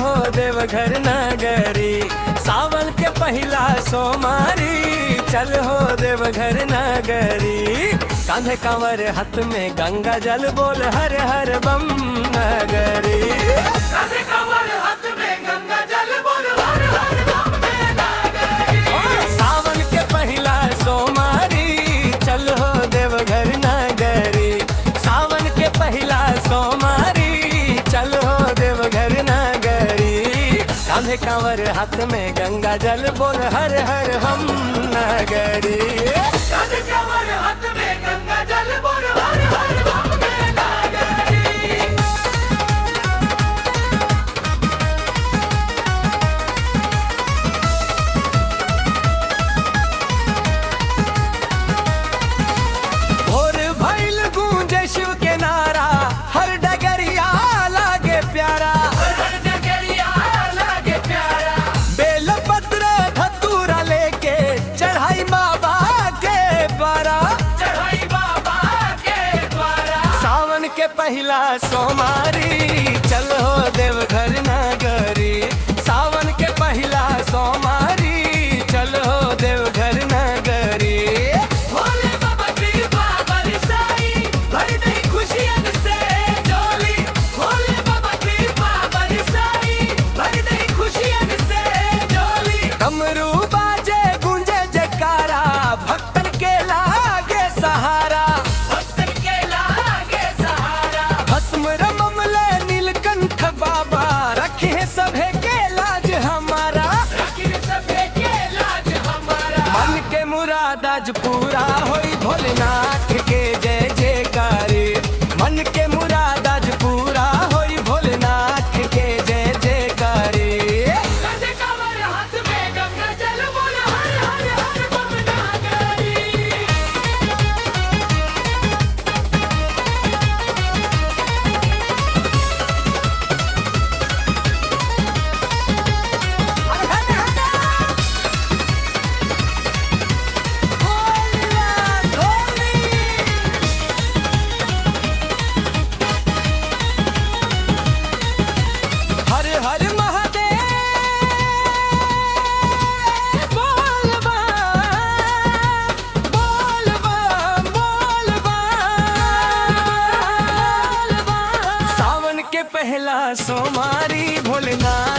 हो देवघर नगरी। सावन के पहला सोमारी चल हो देवघर नगरी। कांधे कांवर हाथ में गंगा जल बोल हर हर बम नगरी। कांधे कांवर हाथ में गंगा जल बोल हर हर बम नगरी। सावन के पहला सोमारी चल हो देवघर नगरी। सावन के पहला सोमारी चल हो देवघर नगरी। कांधे कांवर हाथ में गंगा जल बोल हर हर हम नगरी। कांधे कांवर हाथ में गंगा जल बोल हर हर हम नगरी। भोर भइल गूंजे शिव के नारा हर डगरिया लागे प्यारा। हर डगरिया लागे प्यारा। बेल पत्र धतूरा लेके चढ़ाई बाबा के द्वारा। चढ़ाई बाबा के द्वारा। सावन के पहला सोमारी चल हो देवघर नगरी। सावन के पहला सोमारी चल हो देवघर नगरी। भोले बाबा कृपा बरसाई भर दे खुशियन से डोली। भोले बाबा कृपा बरसाई भर दे खुशियन से डोली। डमरू बाजे गूंजे जयकारा भक्तन के लागे सहारा। भक्तन के लागे सहारा। भस्म रममले नीलकंठ बाबा रखे सभे के लाज हमारा। रखे सभे के लाज हमारा। मन के मुराद आज पूरा होई भोलेनाथ के जय जयकारी। मन के मुराद आज पूरा होई भोलेनाथ के जय जयकारी। कांधे कांवर हाथ में गंगा जल बोल हर हर हर बम नगरी। हर हर महादेव बोल बम बोल बम बोल बम। सावन के पहला सोमारी भोलेनाथ